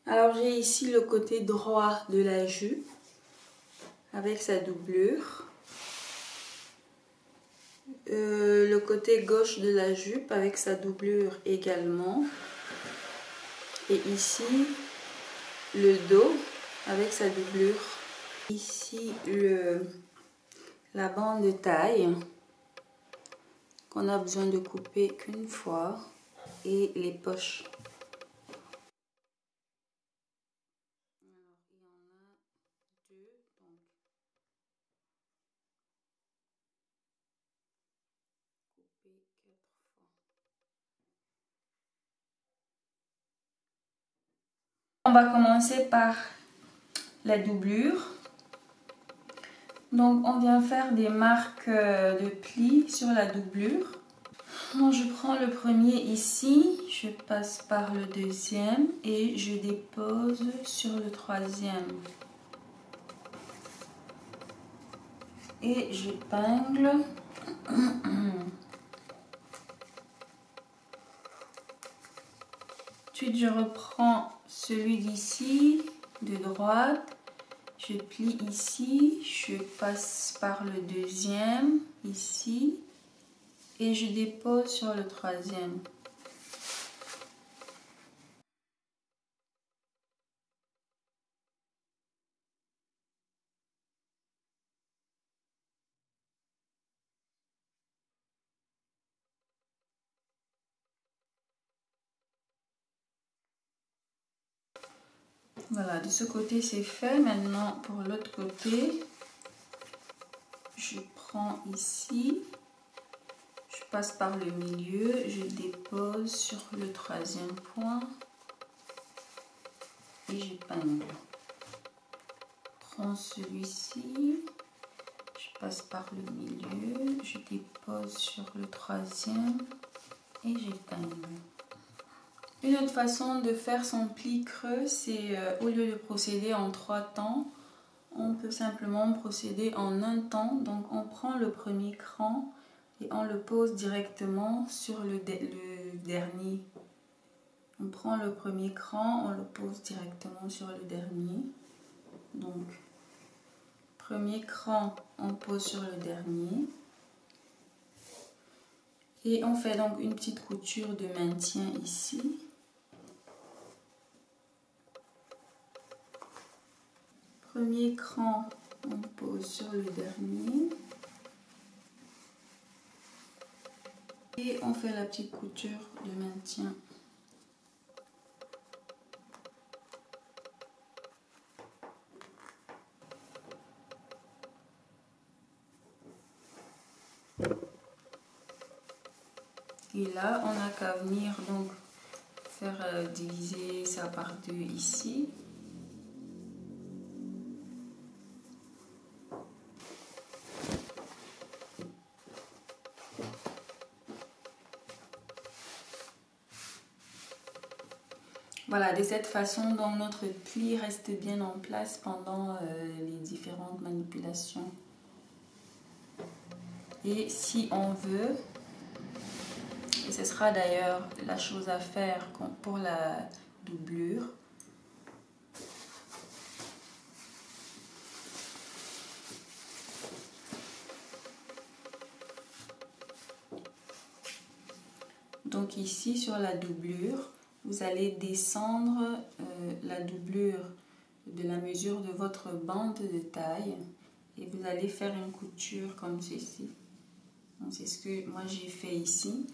Alors j'ai ici le côté droit de la jupe avec sa doublure. Le côté gauche de la jupe avec sa doublure également. Et ici le dos avec sa doublure. Ici la bande de taille qu'on a besoin de couper qu'une fois. Et les poches. On va commencer par la doublure. Donc on vient faire des marques de plis sur la doublure. Donc, je prends le premier ici, je passe par le deuxième et je dépose sur le troisième. Et j'épingle. Ensuite je reprends celui d'ici, de droite, je plie ici, je passe par le deuxième, ici, et je dépose sur le troisième. Voilà, de ce côté c'est fait. Maintenant pour l'autre côté, je prends ici, je passe par le milieu, je dépose sur le troisième point et j'épingle. Je prends celui-ci, je passe par le milieu, je dépose sur le troisième et j'épingle. Une autre façon de faire son pli creux, c'est au lieu de procéder en 3 temps, on peut simplement procéder en un temps. Donc on prend le premier cran et on le pose directement sur le dernier. On prend le premier cran, on le pose directement sur le dernier. Donc premier cran, on pose sur le dernier. Et on fait donc une petite couture de maintien ici. Premier cran, on pose sur le dernier. Et on fait la petite couture de maintien. Et là, on n'a qu'à venir donc faire diviser ça par 2 ici. Voilà, de cette façon, donc notre pli reste bien en place pendant les différentes manipulations. Et si on veut, et ce sera d'ailleurs la chose à faire pour la doublure, donc ici sur la doublure, vous allez descendre la doublure de la mesure de votre bande de taille et vous allez faire une couture comme ceci. C'est ce que moi j'ai fait ici.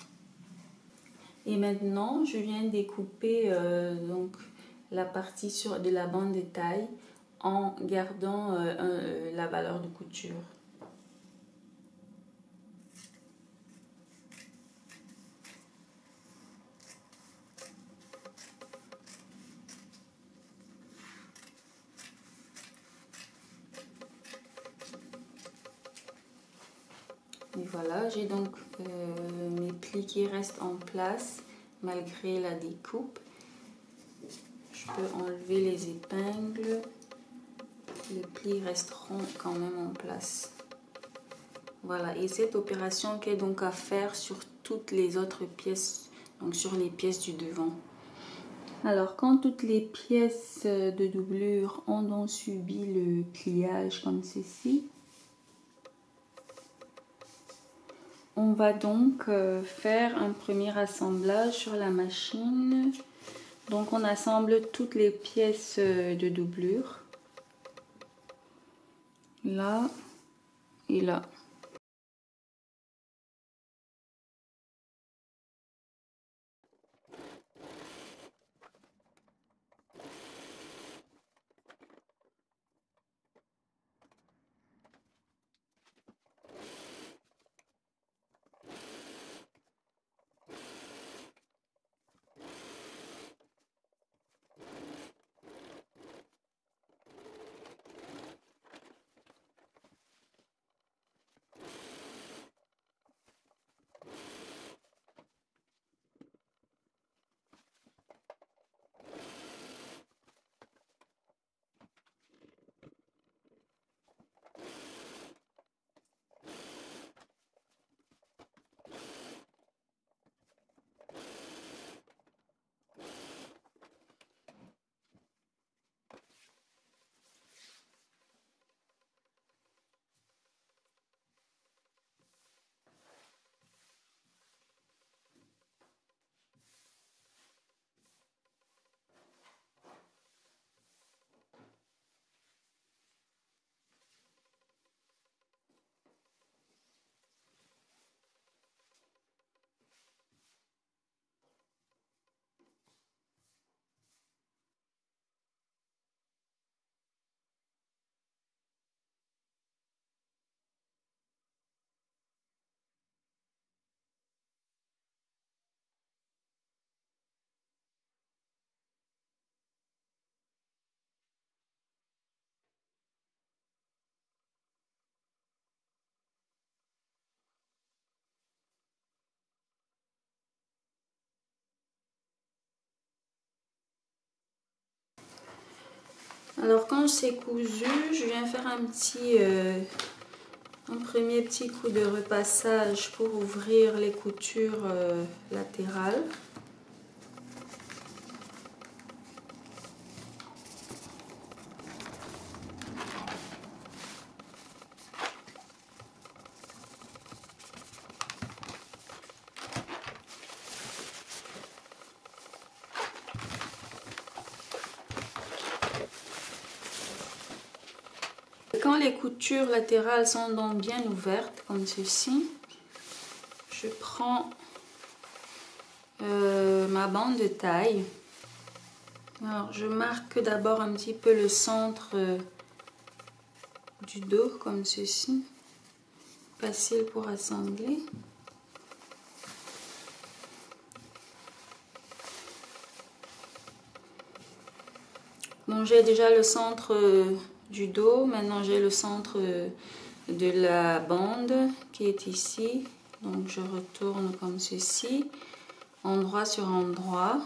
Et maintenant je viens découper donc la partie de la bande de taille en gardant la valeur de couture. Et voilà, j'ai donc mes plis qui restent en place malgré la découpe. Je peux enlever les épingles. Les plis resteront quand même en place. Voilà, et cette opération qui est donc à faire sur toutes les autres pièces, donc sur les pièces du devant. Alors, quand toutes les pièces de doublure ont donc subi le pliage comme ceci, on va donc faire un premier assemblage sur la machine. Donc, on assemble toutes les pièces de doublure, là et là. Alors quand c'est cousu, je viens faire un premier petit coup de repassage pour ouvrir les coutures latérales. Quand les coutures latérales sont donc bien ouvertes, comme ceci, je prends ma bande de taille. Alors, je marque d'abord un petit peu le centre du dos, comme ceci. Facile pour assembler. Bon, j'ai déjà le centre du dos. Maintenant, j'ai le centre de la bande qui est ici. Donc, je retourne comme ceci, endroit sur endroit.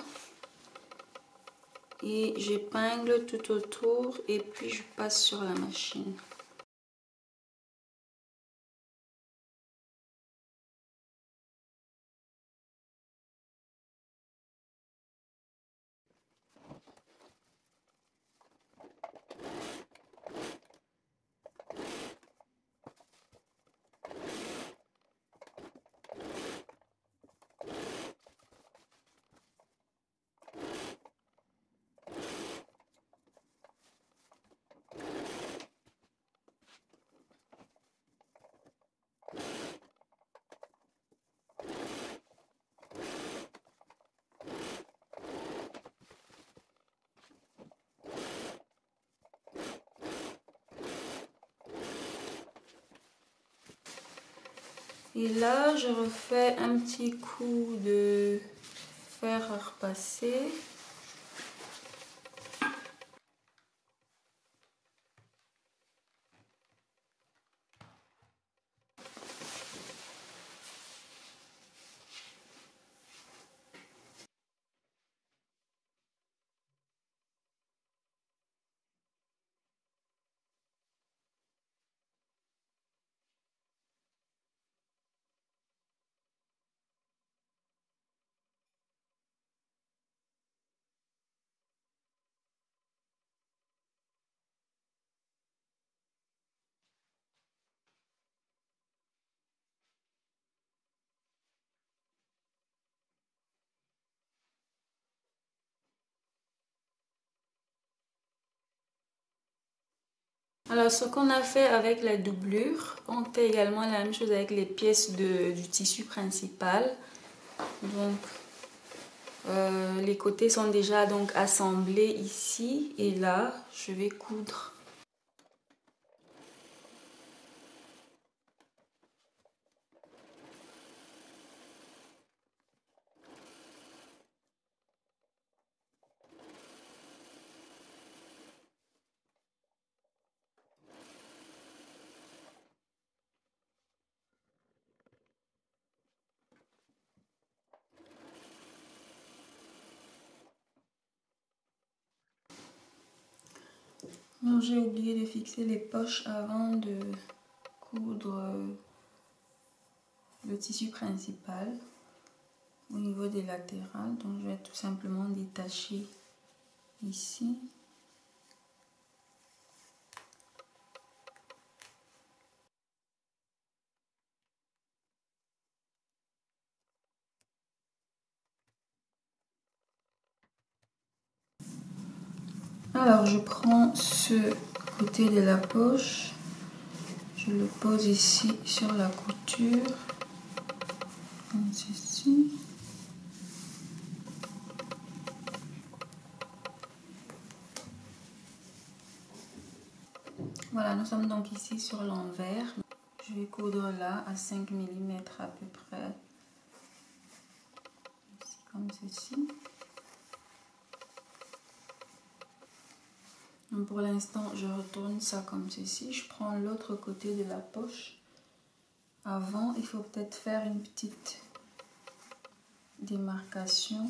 Et j'épingle tout autour et puis je passe sur la machine. Et là, je refais un petit coup de fer à repasser. Alors, ce qu'on a fait avec la doublure, on fait également la même chose avec les pièces du tissu principal. Donc, les côtés sont déjà donc assemblés ici et là. Je vais coudre. J'ai oublié de fixer les poches avant de coudre le tissu principal au niveau des latérales. Donc je vais tout simplement détacher ici. Alors je prends ce côté de la poche, je le pose ici sur la couture, comme ceci. Voilà, nous sommes donc ici sur l'envers. Je vais coudre là à 5 mm à peu près, ici, comme ceci. Donc pour l'instant, je retourne ça comme ceci. Je prends l'autre côté de la poche. Avant, il faut peut-être faire une petite démarcation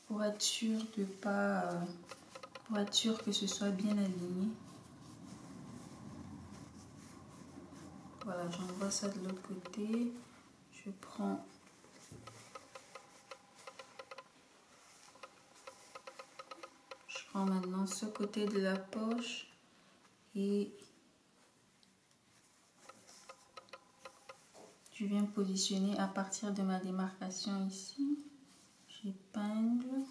pour être sûr de pas, pour être sûr que ce soit bien aligné. Voilà, j'envoie ça de l'autre côté. Je prends maintenant ce côté de la poche et je viens positionner à partir de ma démarcation ici. J'épingle.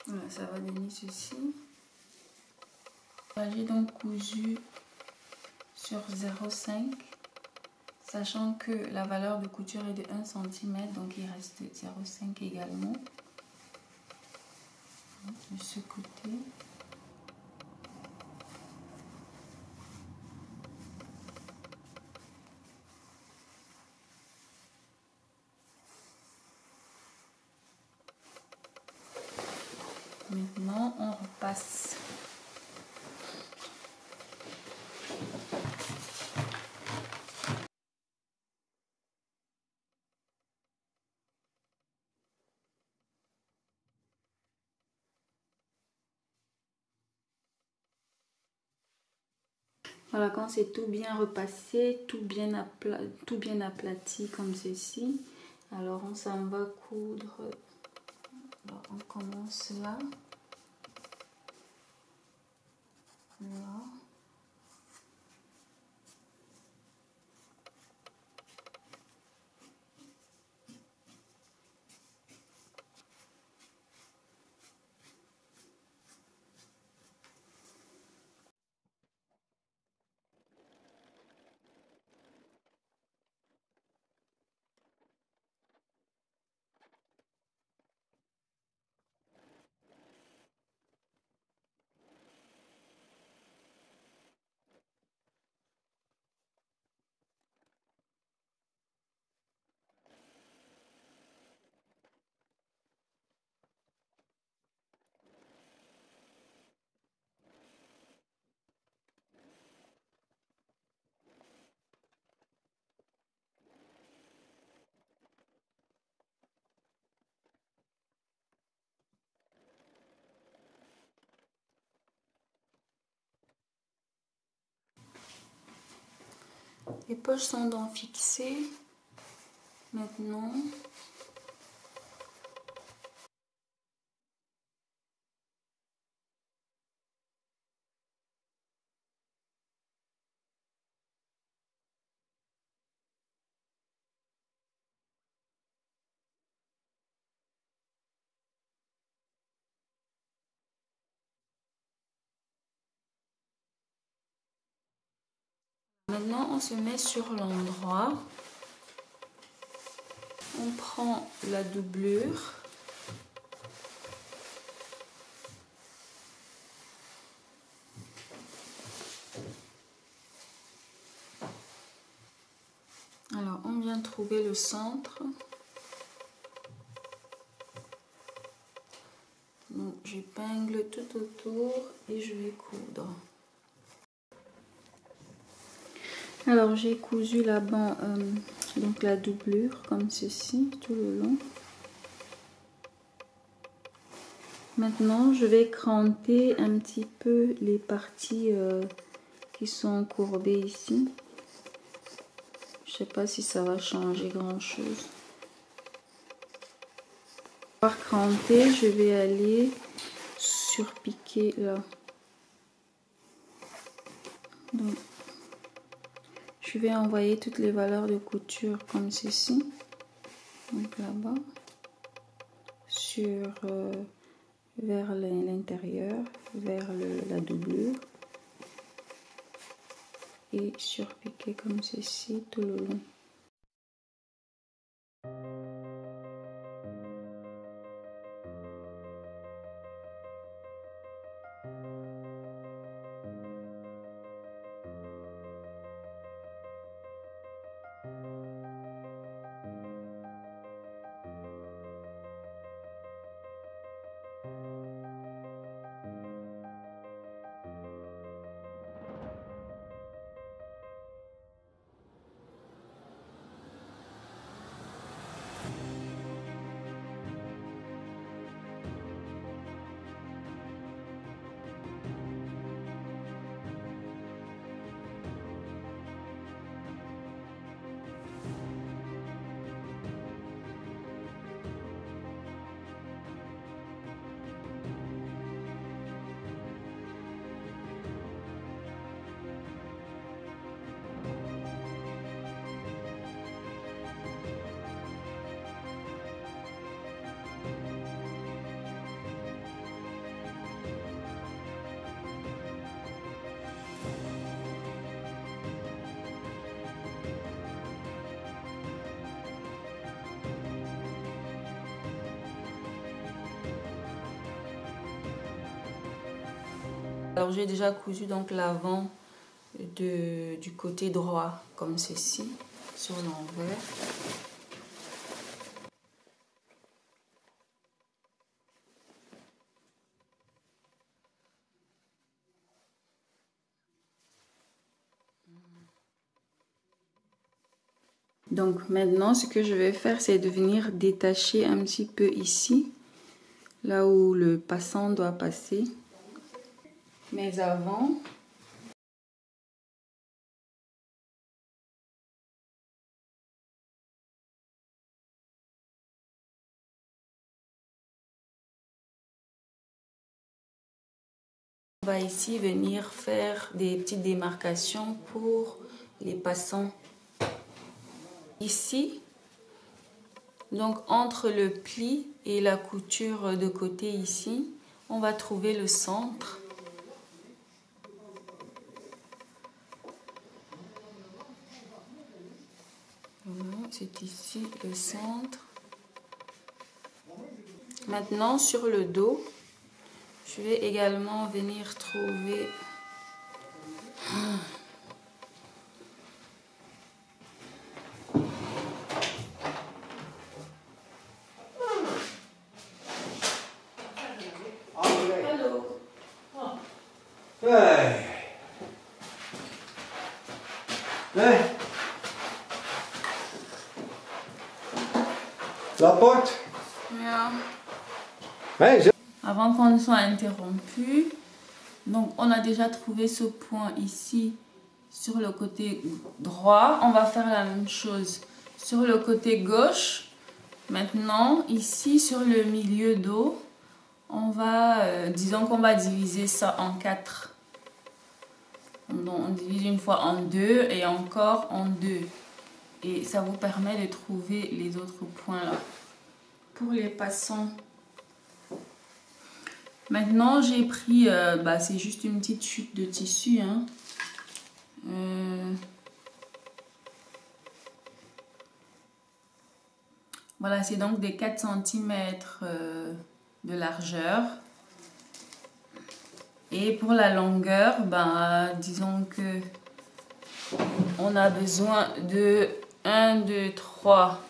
Voilà, ça va donner ceci. J'ai donc cousu sur 0,5, sachant que la valeur de couture est de 1 cm, donc il reste 0,5 également de ce côté. Maintenant, on repasse. Voilà, quand c'est tout bien repassé, tout bien aplati comme ceci, alors on s'en va coudre. Alors on commence là. Là. Les poches sont donc fixées. Maintenant, Maintenant, on se met sur l'endroit. On prend la doublure. Alors, on vient trouver le centre. Donc, j'épingle tout autour et je vais coudre. Alors, j'ai cousu là-bas donc la doublure comme ceci tout le long. Maintenant, je vais cranter un petit peu les parties qui sont courbées ici. Je sais pas si ça va changer grand chose. Par cranter, je vais aller surpiquer là. Donc, je vais envoyer toutes les valeurs de couture comme ceci. Donc là-bas, sur vers l'intérieur, vers la doublure. Et surpiquer comme ceci tout le long. Alors j'ai déjà cousu donc l'avant du côté droit comme ceci sur l'envers. Donc maintenant ce que je vais faire, c'est de venir détacher un petit peu ici, là où le passant doit passer. Mais avant, on va ici venir faire des petites démarcations pour les passants. Ici, donc entre le pli et la couture de côté ici, on va trouver le centre. Voilà, c'est ici le centre. Maintenant sur le dos, je vais également venir trouver Hello. Hey. Hey. La porte. Yeah. Hey, Avant qu'on ne soit interrompu, donc on a déjà trouvé ce point ici sur le côté droit. On va faire la même chose sur le côté gauche. Maintenant, ici sur le milieu dos, on va, disons qu'on va diviser ça en 4. Donc, on divise une fois en 2 et encore en 2. Et ça vous permet de trouver les autres points là. Pour les passants. Maintenant, j'ai pris, c'est juste une petite chute de tissu. Hein. Voilà, c'est donc des 4 cm de largeur. Et pour la longueur, disons que on a besoin de 1, 2, 3,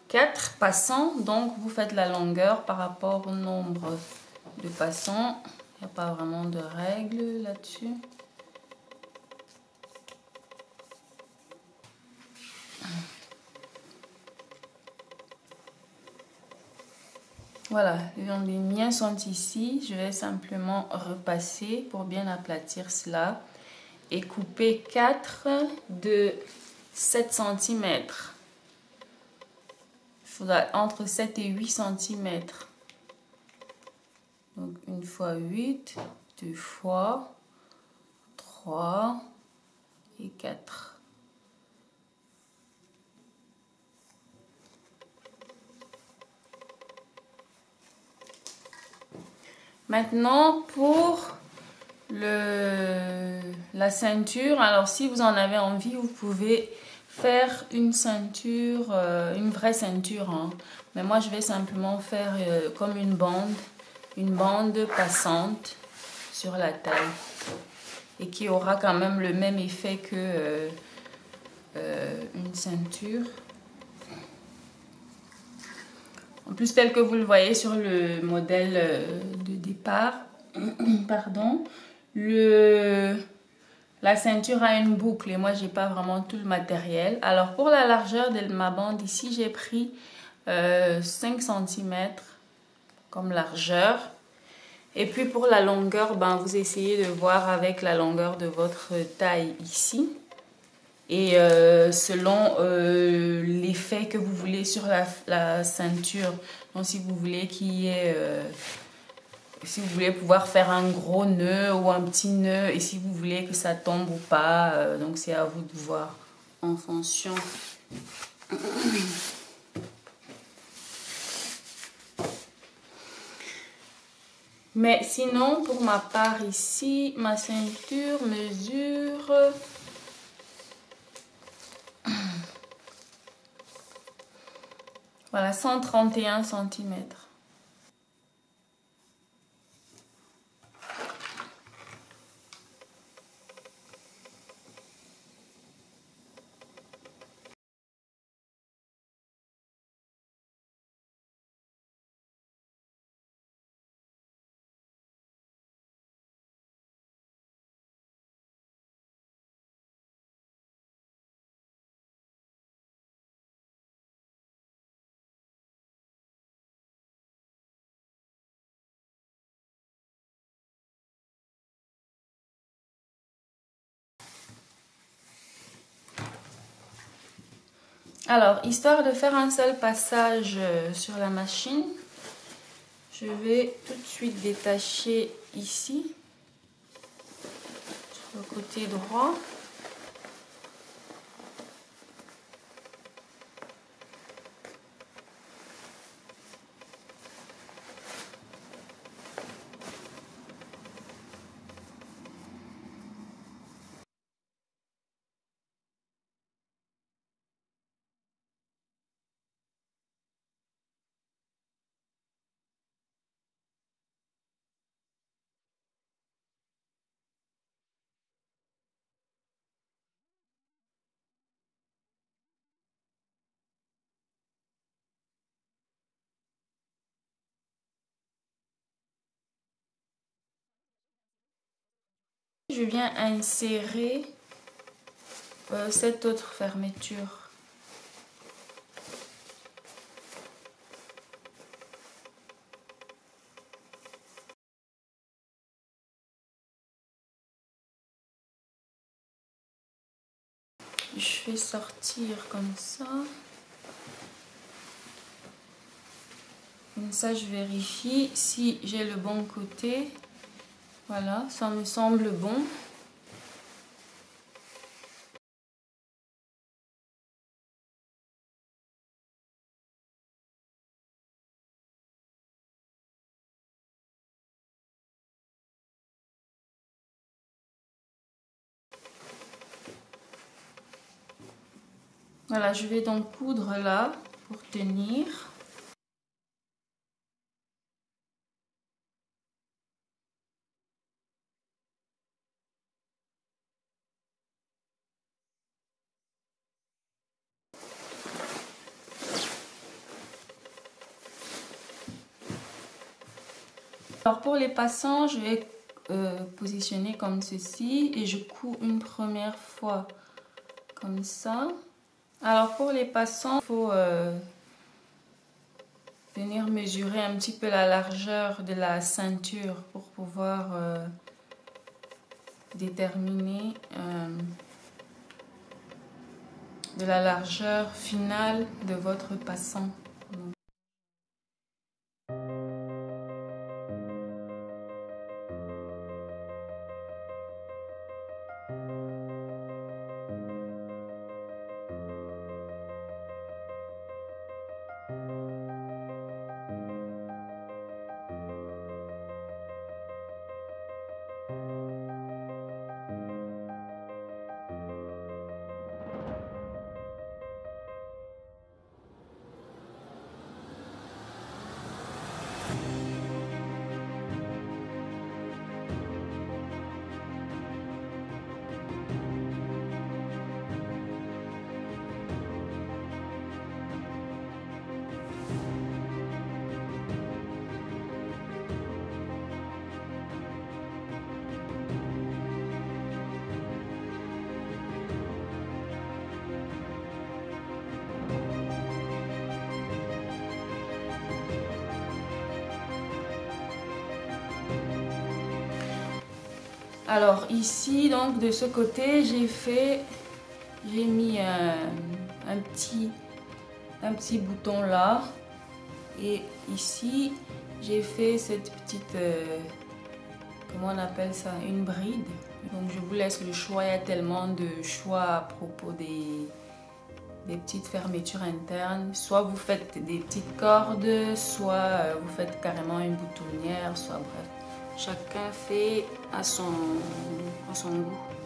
4 passants. Donc vous faites la longueur par rapport au nombre de passants. Il n'y a pas vraiment de règle là-dessus. Voilà, les miens sont ici. Je vais simplement repasser pour bien aplatir cela. Et couper 4 de 7 cm. Il faudra entre 7 et 8 cm. Donc 1 fois 8, 2 fois 3 et 4. Maintenant pour la ceinture, alors si vous en avez envie, vous pouvez faire une ceinture, une vraie ceinture, hein. Mais moi je vais simplement faire comme une bande passante sur la taille et qui aura quand même le même effet que une ceinture. En plus, tel que vous le voyez sur le modèle de départ, pardon, la ceinture a une boucle et moi j'ai pas vraiment tout le matériel. Alors pour la largeur de ma bande ici, j'ai pris 5 cm comme largeur. Et puis pour la longueur, vous essayez de voir avec la longueur de votre taille ici. Et selon l'effet que vous voulez sur la ceinture. Donc si vous voulez qu'il y ait... si vous voulez pouvoir faire un gros nœud ou un petit nœud. Et si vous voulez que ça tombe ou pas. Donc c'est à vous de voir en fonction. Mais sinon, pour ma part ici, ma ceinture mesure... Voilà, 131 cm. Alors, histoire de faire un seul passage sur la machine, je vais tout de suite détacher ici, sur le côté droit. Je viens insérer cette autre fermeture. Je vais sortir comme ça. Comme ça, je vérifie si j'ai le bon côté. Voilà, ça me semble bon. Voilà, je vais donc coudre là pour tenir. Alors pour les passants, je vais positionner comme ceci et je couds une première fois comme ça. Alors pour les passants, il faut venir mesurer un petit peu la largeur de la ceinture pour pouvoir déterminer de la largeur finale de votre passant. Alors ici, donc de ce côté, j'ai mis un petit bouton là, et ici j'ai fait cette petite, comment on appelle ça, une bride. Donc je vous laisse le choix, il y a tellement de choix à propos des petites fermetures internes. Soit vous faites des petites cordes, soit vous faites carrément une boutonnière, soit bref. Chacun fait à son goût.